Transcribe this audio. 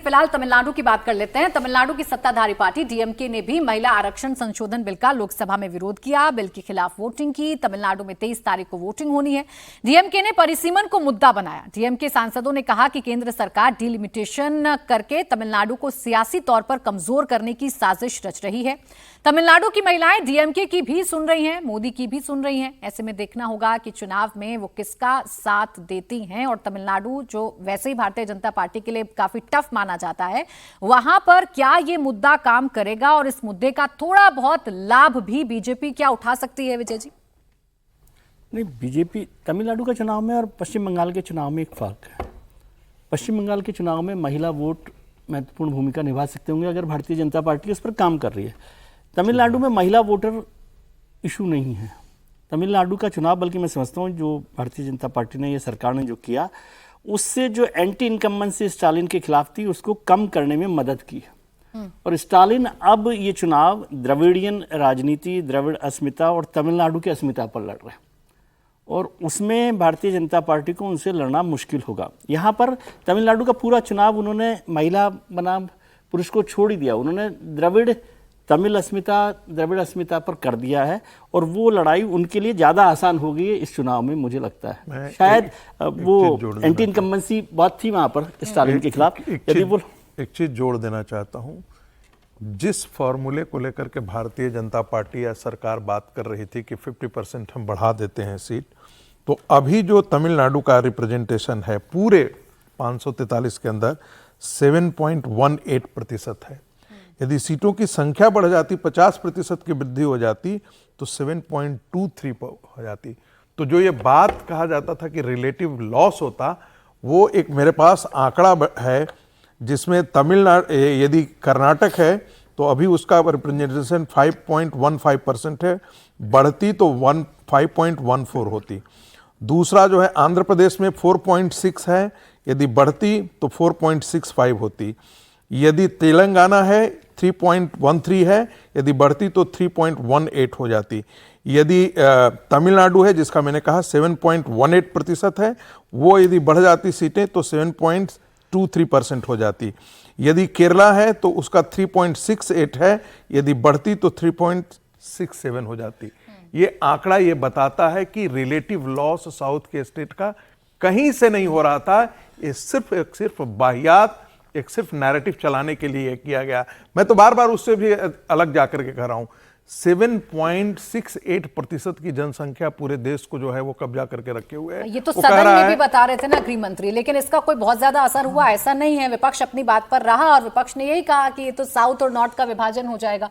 फिलहाल तमिलनाडु की बात कर लेते हैं। तमिलनाडु की सत्ताधारी पार्टी डीएमके ने भी महिला आरक्षण संशोधन बिल का लोकसभा में विरोध किया। बिल के खिलाफ वोटिंग की। तमिलनाडु में 23 तारीख को वोटिंग होनी है। डीएमके ने परिसीमन को मुद्दा बनाया। डीएमके सांसदों ने कहा कि केंद्र सरकार डिलिमिटेशन करके तमिलनाडु को सियासी तौर पर कमजोर करने की साजिश रच रही है। तमिलनाडु की महिलाएं डीएमके की भी सुन रही हैं, मोदी की भी सुन रही हैं। ऐसे में देखना होगा कि चुनाव में वो किसका साथ देती हैं। और तमिलनाडु जो वैसे ही भारतीय जनता पार्टी के लिए काफी टफ माना जाता है, वहां पर क्या ये मुद्दा काम करेगा और इस मुद्दे का थोड़ा बहुत लाभ भी बीजेपी क्या उठा सकती है? विजय जी, नहीं, बीजेपी तमिलनाडु के चुनाव में और पश्चिम बंगाल के चुनाव में एक फर्क है। पश्चिम बंगाल के चुनाव में महिला वोट महत्वपूर्ण भूमिका निभा सकते होंगे अगर भारतीय जनता पार्टी उस पर काम कर रही है। तमिलनाडु में महिला वोटर इशू नहीं है। तमिलनाडु का चुनाव, बल्कि मैं समझता हूँ जो भारतीय जनता पार्टी ने, ये सरकार ने जो किया, उससे जो एंटी इनकम्बेंसी स्टालिन के खिलाफ थी उसको कम करने में मदद की है। और स्टालिन अब ये चुनाव द्रविडियन राजनीति, द्रविड़ अस्मिता और तमिलनाडु की अस्मिता पर लड़ रहे हैं और उसमें भारतीय जनता पार्टी को उनसे लड़ना मुश्किल होगा। यहाँ पर तमिलनाडु का पूरा चुनाव उन्होंने महिला बनाम पुरुष को छोड़ ही दिया। उन्होंने तमिल अस्मिता, द्रविड़ अस्मिता पर कर दिया है और वो लड़ाई उनके लिए ज़्यादा आसान हो गई है इस चुनाव में। मुझे लगता है शायद वो एंटी इनकम्बेंसी बहुत थी वहाँ पर स्टालिन के खिलाफ। यदि वो एक चीज़ जोड़ देना चाहता हूँ, जिस फॉर्मूले को लेकर के भारतीय जनता पार्टी या सरकार बात कर रही थी कि 50% हम बढ़ा देते हैं सीट, तो अभी जो तमिलनाडु का रिप्रेजेंटेशन है पूरे 543 के अंदर 7.18% है। यदि सीटों की संख्या बढ़ जाती, 50% की वृद्धि हो जाती, तो 7.23 हो जाती। तो जो ये बात कहा जाता था कि रिलेटिव लॉस होता, वो एक मेरे पास आंकड़ा है जिसमें तमिलनाडु, यदि कर्नाटक है तो अभी उसका रिप्रेजेंटेशन 5.15% है, बढ़ती तो 5.14 होती। दूसरा जो है आंध्र प्रदेश में 4.6 है, यदि बढ़ती तो 4.65 होती। यदि तेलंगाना है 3.13 है, यदि बढ़ती तो 3.18 हो जाती। यदि तमिलनाडु है जिसका मैंने कहा 7.18% है, वो यदि बढ़ जाती सीटें तो 7.23% हो जाती। यदि केरला है तो उसका 3.68 है, यदि बढ़ती तो 3.67 हो जाती। ये आंकड़ा ये बताता है कि रिलेटिव लॉस साउथ के स्टेट का कहीं से नहीं हो रहा था। ये सिर्फ बाहियात, एक सिर्फ नैरेटिव चलाने के लिए किया गया। मैं तो बार बार उससे भी अलग जाकर के कह रहा हूं, 7.68% की जनसंख्या पूरे देश को जो है वो कब्जा करके रखे हुए है। ये तो सदन में भी बता रहे थे ना गृह मंत्री, लेकिन इसका कोई बहुत ज्यादा असर हुआ ऐसा नहीं है। विपक्ष अपनी बात पर रहा और विपक्ष ने यही कहा कि ये तो साउथ और नॉर्थ का विभाजन हो जाएगा।